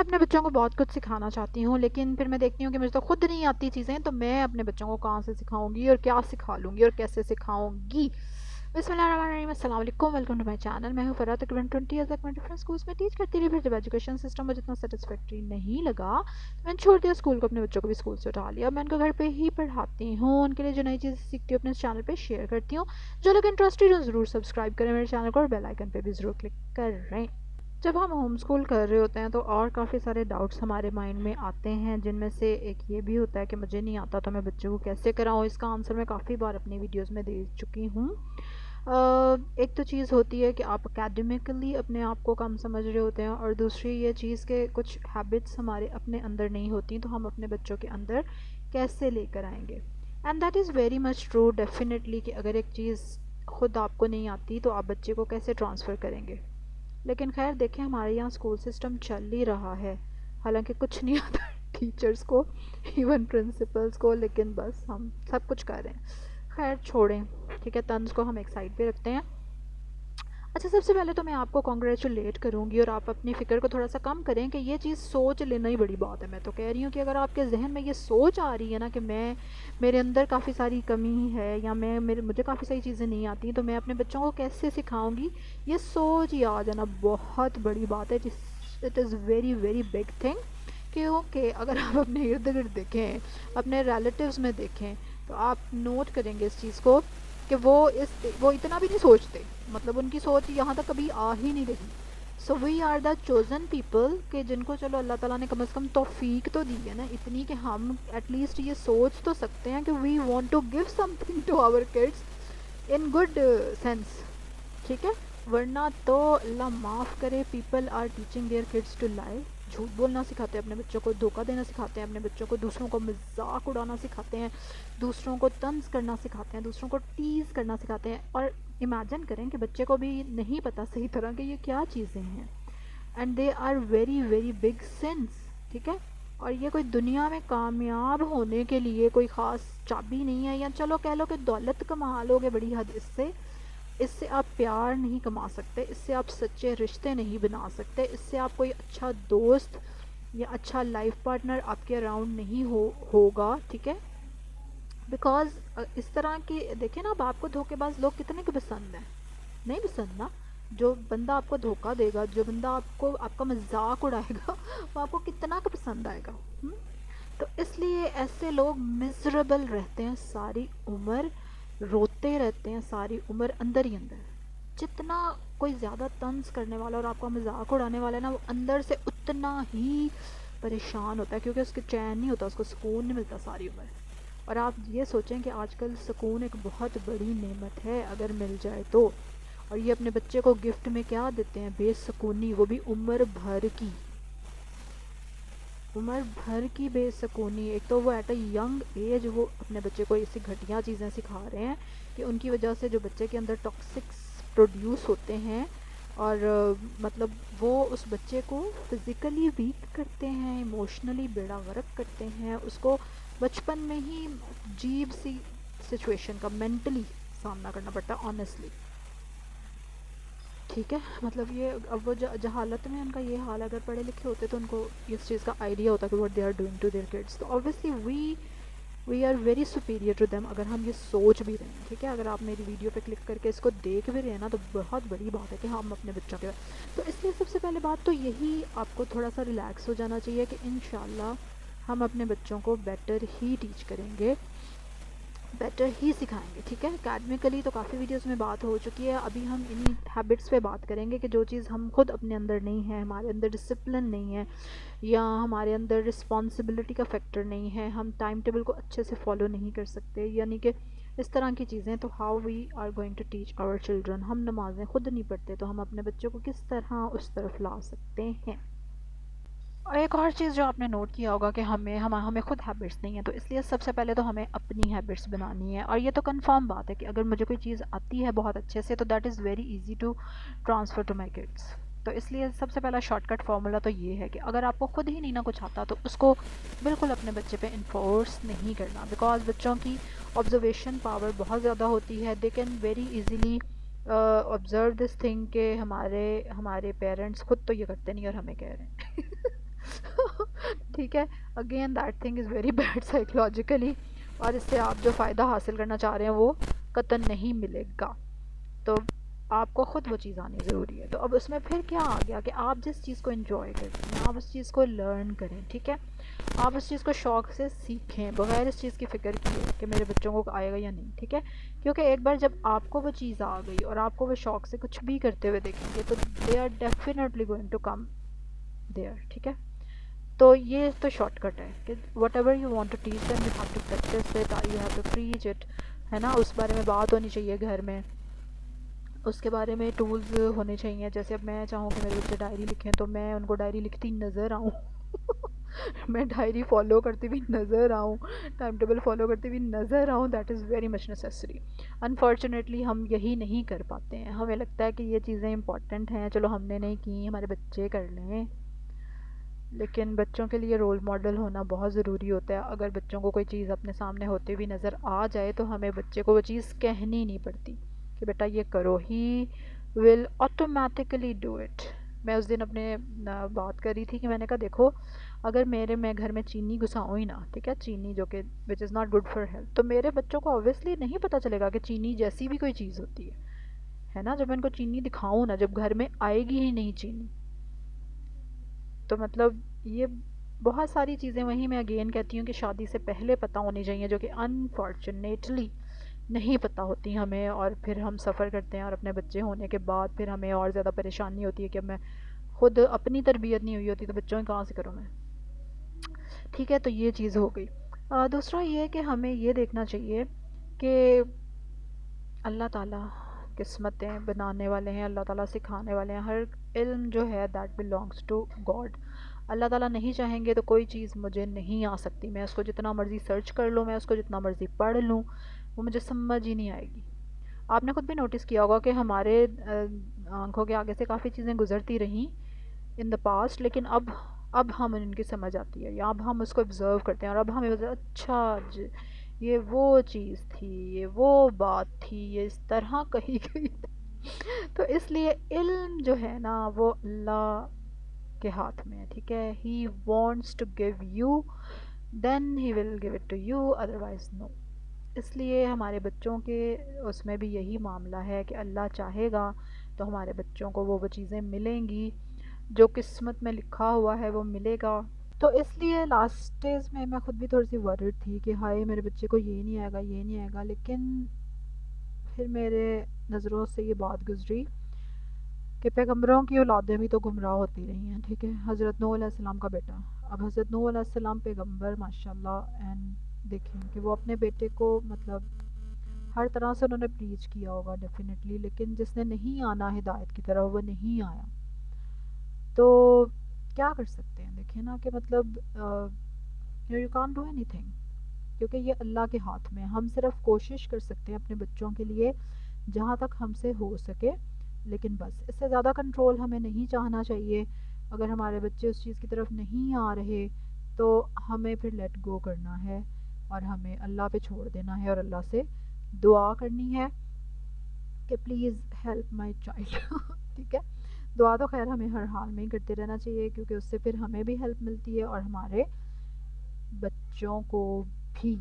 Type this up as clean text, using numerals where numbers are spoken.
اپنے بچوں کو بہت کچھ سکھانا چاہتی ہوں، لیکن پھر میں دیکھتی ہوں کہ مجھے تو خود نہیں آتی چیزیں، تو میں اپنے بچوں کو کہاں سے سکھاؤں گی اور کیا سکھا لوں گی اور کیسے سکھاؤں گی. بسم اللہ الرحمن الرحیم. السلام علیکم، ویلکم ٹو مائی چینل. میں ہوں فرح. تقریباً 20 ایئر تک میں ڈفرینٹ اسکولس میں ٹیچ کرتی رہی، پھر جب ایجوکیشن سسٹم مجھے اتنا سیٹسفیکٹری نہیں لگا تو میں نے چھوڑ دیا اسکول کو، اپنے بچوں کو بھی اسکول سے اٹھا لیا. میں ان کو گھر پہ ہی پڑھاتی ہوں، ان کے لیے جو نئی چیزیں سیکھتی ہوں اپنے اس چینل پہ شیئر کرتی ہوں. جو لوگ انٹرسٹیڈ ہوں ضرور سبسکرائب کریں میرے چینل کو اور بیل آئکن پہ بھی ضرور کلک کریں. جب ہم ہوم اسکول کر رہے ہوتے ہیں تو اور کافی سارے ڈاؤٹس ہمارے مائنڈ میں آتے ہیں، جن میں سے ایک یہ بھی ہوتا ہے کہ مجھے نہیں آتا تو میں بچوں کو کیسے کراؤں. اس کا آنسر میں کافی بار اپنی ویڈیوز میں دے چکی ہوں. ایک تو چیز ہوتی ہے کہ آپ اکیڈمیکلی اپنے آپ کو کم سمجھ رہے ہوتے ہیں، اور دوسری یہ چیز کہ کچھ ہیبٹس ہمارے اپنے اندر نہیں ہوتی تو ہم اپنے بچوں کے اندر کیسے لے کر آئیں گے. And that is very much true definitely کہ اگر ایک چیز خود آپ کو نہیں آتی تو آپ بچے کو کیسے ٹرانسفر کریں گے. لیکن خیر دیکھیں، ہمارے یہاں اسکول سسٹم چل ہی رہا ہے، حالانکہ کچھ نہیں آتا ٹیچرز کو، ایون پرنسپلز کو، لیکن بس ہم سب کچھ کر رہے ہیں. خیر چھوڑیں، ٹھیک ہے، طنز کو ہم ایک سائڈ پہ رکھتے ہیں. اچھا، سب سے پہلے تو میں آپ کو کانگریچولیٹ کروں گی اور آپ اپنی فکر کو تھوڑا سا کم کریں کہ یہ چیز سوچ لینا ہی بڑی بات ہے. میں تو کہہ رہی ہوں کہ اگر آپ کے ذہن میں یہ سوچ آ رہی ہے نا کہ میرے اندر کافی ساری کمی ہے یا مجھے کافی ساری چیزیں نہیں آتی تو میں اپنے بچوں کو کیسے سکھاؤں گی، یہ سوچ ہی آ جانا بہت بڑی بات ہے. It is very very big thing. کیونکہ اگر آپ اپنے ارد گرد دیکھیں، اپنے ریلیٹیوز میں دیکھیں، تو آپ نوٹ کریں گے اس چیز کو کہ وہ اتنا بھی نہیں سوچتے، مطلب ان کی سوچ یہاں تک کبھی آ ہی نہیں رہی. سو we are the chosen people کہ جن کو چلو اللہ تعالیٰ نے کم از کم توفیق تو دی ہے نا اتنی کہ ہم ایٹ لیسٹ یہ سوچ تو سکتے ہیں کہ we want to give something to our kids in good sense. ٹھیک ہے، ورنہ تو اللہ معاف کرے people are teaching their kids to lie. جھوٹ بولنا سکھاتے ہیں اپنے بچوں کو، دھوکہ دینا سکھاتے ہیں اپنے بچوں کو، دوسروں کو مذاق اڑانا سکھاتے ہیں، دوسروں کو طنز کرنا سکھاتے ہیں، دوسروں کو ٹیز کرنا سکھاتے ہیں. اور امیجن کریں کہ بچے کو بھی نہیں پتہ صحیح طرح کہ یہ کیا چیزیں ہیں، and they are very very big sense. ٹھیک ہے، اور یہ کوئی دنیا میں کامیاب ہونے کے لیے کوئی خاص چابی نہیں ہے، یا چلو کہہ لو کہ دولت کما لو گے بڑی حد. اس سے آپ پیار نہیں کما سکتے، اس سے آپ سچے رشتے نہیں بنا سکتے، اس سے آپ کوئی اچھا دوست یا اچھا لائف پارٹنر آپ کے اراؤنڈ نہیں ہوگا. ٹھیک ہے، بیکاز اس طرح کی دیکھیں نا، اب آپ کو دھوکے باز لوگ کتنے کے پسند ہیں؟ نہیں پسند نا. جو بندہ آپ کو دھوکہ دے گا، جو بندہ آپ کا مذاق اڑائے گا وہ آپ کو کتنا کا پسند آئے گا. تو اس لیے ایسے لوگ مزریبل رہتے ہیں ساری عمر، روتے رہتے ہیں ساری عمر اندر ہی اندر. جتنا کوئی زیادہ طنز کرنے والا اور آپ کا مذاق اڑانے والا ہے نا، وہ اندر سے اتنا ہی پریشان ہوتا ہے، کیونکہ اس کے چین نہیں ہوتا، اس کو سکون نہیں ملتا ساری عمر. اور آپ یہ سوچیں کہ آج کل سکون ایک بہت بڑی نعمت ہے اگر مل جائے تو، اور یہ اپنے بچے کو گفٹ میں کیا دیتے ہیں؟ بے سکونی، وہ بھی عمر بھر کی، عمر بھر کی بے سکونی. ایک تو وہ ایٹ اے ینگ ایج وہ اپنے بچے کو ایسی گھٹیا چیزیں سکھا رہے ہیں کہ ان کی وجہ سے جو بچے کے اندر ٹاکسکس پروڈیوس ہوتے ہیں، اور مطلب وہ اس بچے کو فزیکلی ویک کرتے ہیں، ایموشنلی بیڑا غرق کرتے ہیں، اس کو بچپن میں ہی عجیب سی سچویشن کا مینٹلی سامنا کرنا پڑتا ہے آنیسٹلی. ٹھیک ہے، مطلب یہ اب وہ جہالت میں ان کا یہ حال، اگر پڑھے لکھے ہوتے تو ان کو اس چیز کا آئیڈیا ہوتا کہ what they are doing to their kids. تو obviously we are very superior to them اگر ہم یہ سوچ بھی رہے ہیں. ٹھیک ہے، اگر آپ میری ویڈیو پہ کلک کر کے اس کو دیکھ بھی رہے ہیں نا تو بہت بڑی بات ہے کہ ہم اپنے بچوں کے. تو اس لیے سب سے پہلے بات تو یہی آپ کو تھوڑا سا ریلیکس ہو جانا چاہیے کہ انشاءاللہ ہم اپنے بچوں کو بیٹر ہی ٹیچ کریں گے، بیٹر ہی سکھائیں گے. ٹھیک ہے، اکیڈمیکلی تو کافی ویڈیوز میں بات ہو چکی ہے، ابھی ہم انہی ہیبٹس پہ بات کریں گے کہ جو چیز ہم خود اپنے اندر نہیں ہے، ہمارے اندر ڈسپلن نہیں ہے، یا ہمارے اندر رسپانسبلٹی کا فیکٹر نہیں ہے، ہم ٹائم ٹیبل کو اچھے سے فالو نہیں کر سکتے، یعنی کہ اس طرح کی چیزیں. تو how we are going to teach our children. ہم نمازیں خود نہیں پڑھتے تو ہم اپنے بچوں کو کس طرح اس طرف لا سکتے ہیں. اور ایک اور چیز جو آپ نے نوٹ کیا ہوگا کہ ہمیں خود ہیبٹس نہیں ہیں، تو اس لیے سب سے پہلے تو ہمیں اپنی ہیبٹس بنانی ہے. اور یہ تو کنفرم بات ہے کہ اگر مجھے کوئی چیز آتی ہے بہت اچھے سے تو that is very easy to transfer to my kids. تو اس لیے سب سے پہلا شارٹ کٹ فارمولا تو یہ ہے کہ اگر آپ کو خود ہی نہیں نہ کچھ آتا تو اس کو بالکل اپنے بچے پہ انفورس نہیں کرنا، بیکاز بچوں کی آبزرویشن پاور بہت زیادہ ہوتی ہے. They can very easily observe this thing کہ ہمارے پیرنٹس خود تو یہ کرتے نہیں اور ہمیں کہہ رہے ہیں ٹھیک ہے. Again that thing is very bad psychologically, اور اس سے آپ جو فائدہ حاصل کرنا چاہ رہے ہیں وہ قطعاً نہیں ملے گا. تو آپ کو خود وہ چیز آنی ضروری ہے. تو اب اس میں پھر کیا آ گیا کہ آپ جس چیز کو انجوائے کرتے ہیں آپ اس چیز کو لرن کریں. ٹھیک ہے، آپ اس چیز کو شوق سے سیکھیں بغیر اس چیز کی فکر کیے کہ میرے بچوں کو آئے گا یا نہیں. ٹھیک ہے، کیونکہ ایک بار جب آپ کو وہ چیز آ گئی اور آپ کو وہ شوق سے کچھ بھی کرتے ہوئے دیکھیں گے تو they are definitely going to come there. ٹھیک ہے، تو یہ تو شارٹ کٹ ہے کہ whatever you want to teach them you have to practise it, you have to preach it, ہے نا. اس بارے میں بات ہونی چاہیے گھر میں، اس کے بارے میں ٹولز ہونے چاہیے. جیسے اب میں چاہوں کہ میرے بچے ڈائری لکھیں تو میں ان کو ڈائری لکھتی نظر آؤں میں ڈائری فالو کرتی ہوئی نظر آؤں، ٹائم ٹیبل فالو کرتی ہوئی نظر آؤں. That is very much necessary. Unfortunately ہم یہی نہیں کر پاتے ہیں. ہمیں لگتا ہے کہ یہ چیزیں امپورٹنٹ ہیں، چلو ہم نے نہیں کی، ہمارے بچے کر لیں. لیکن بچوں کے لیے رول ماڈل ہونا بہت ضروری ہوتا ہے. اگر بچوں کو کوئی چیز اپنے سامنے ہوتے ہوئی نظر آ جائے تو ہمیں بچے کو وہ چیز کہنی نہیں پڑتی کہ بیٹا یہ کرو، ہی ول آٹومیٹیکلی ڈو اٹ. میں اس دن اپنے بات کر رہی تھی کہ میں نے کہا دیکھو اگر میں گھر میں چینی گھساؤں ہی نا، ٹھیک ہے، چینی جو کہ which is not good for health, تو میرے بچوں کو اوبویسلی نہیں پتہ چلے گا کہ چینی جیسی بھی کوئی چیز ہوتی ہے نا. جب میں ان کو چینی دکھاؤں نا، جب گھر میں آئے گی ہی نہیں چینی، تو مطلب یہ بہت ساری چیزیں وہیں میں اگین کہتی ہوں کہ شادی سے پہلے پتہ ہونی چاہیے، جو کہ انفارچونیٹلی نہیں پتہ ہوتی ہمیں، اور پھر ہم سفر کرتے ہیں اور اپنے بچے ہونے کے بعد پھر ہمیں اور زیادہ پریشانی ہوتی ہے کہ اب میں خود اپنی تربیت نہیں ہوئی ہوتی تو بچوں کی کہاں سے کروں میں. ٹھیک ہے، تو یہ چیز ہو گئی. دوسرا یہ کہ ہمیں یہ دیکھنا چاہیے کہ اللہ تعالیٰ قسمتیں بنانے والے ہیں، اللہ تعالیٰ سکھانے والے ہیں. ہر علم جو ہے دیٹ بلانگس ٹو گاڈ. اللہ تعالیٰ نہیں چاہیں گے تو کوئی چیز مجھے نہیں آ سکتی. میں اس کو جتنا مرضی سرچ کر لوں، میں اس کو جتنا مرضی پڑھ لوں، وہ مجھے سمجھ ہی نہیں آئے گی. آپ نے خود بھی نوٹس کیا ہوگا کہ ہمارے آنکھوں کے آگے سے کافی چیزیں گزرتی رہیں ان دا پاسٹ، لیکن اب ہم ان کی سمجھ آتی ہے، یا اب ہم اس کو آبزرو کرتے ہیں اور اب ہمیں اچھا یہ وہ چیز تھی، یہ وہ بات تھی، یہ اس طرح کہی گئی تھی. تو اس لیے علم جو ہے نا وہ اللہ کے ہاتھ میں ہے. ٹھیک ہے، he wants to give you then he will give it to you, otherwise no. اس لیے ہمارے بچوں کے اس میں بھی یہی معاملہ ہے کہ اللہ چاہے گا تو ہمارے بچوں کو وہ چیزیں ملیں گی جو قسمت میں لکھا ہوا ہے، وہ ملے گا. تو اس لیے لاسٹ ڈیز میں خود بھی تھوڑی سی ورڈ تھی کہ ہائے میرے بچے کو یہ نہیں آئے گا، یہ نہیں آئے گا. لیکن پھر میرے نظروں سے یہ بات گزری کہ پیغمبروں کی اولادیں بھی تو گمراہ ہوتی رہی ہیں. ٹھیک ہے، حضرت نوح علیہ السلام کا بیٹا، اب حضرت نوح علیہ السلام پیغمبر ماشاءاللہ، اینڈ دیکھیں کہ وہ اپنے بیٹے کو مطلب ہر طرح سے انہوں نے پریچ کیا ہوگا ڈیفینیٹلی، لیکن جس نے نہیں آنا ہدایت کی طرف وہ نہیں آیا. تو کیا کر سکتے ہیں؟ دیکھیں نا کہ مطلب you can't do any thing, کیونکہ یہ اللہ کے ہاتھ میں. ہم صرف کوشش کر سکتے ہیں اپنے بچوں کے لیے جہاں تک ہم سے ہو سکے، لیکن بس اس سے زیادہ کنٹرول ہمیں نہیں چاہنا چاہیے. اگر ہمارے بچے اس چیز کی طرف نہیں آ رہے تو ہمیں پھر لیٹ گو کرنا ہے اور ہمیں اللہ پہ چھوڑ دینا ہے اور اللہ سے دعا کرنی ہے کہ پلیز ہیلپ مائی چائلڈ. ٹھیک ہے، دعا تو خیر ہمیں ہر حال میں ہی کرتے رہنا چاہیے، کیونکہ اس سے پھر ہمیں بھی ہیلپ ملتی ہے اور ہمارے بچوں کو بھی.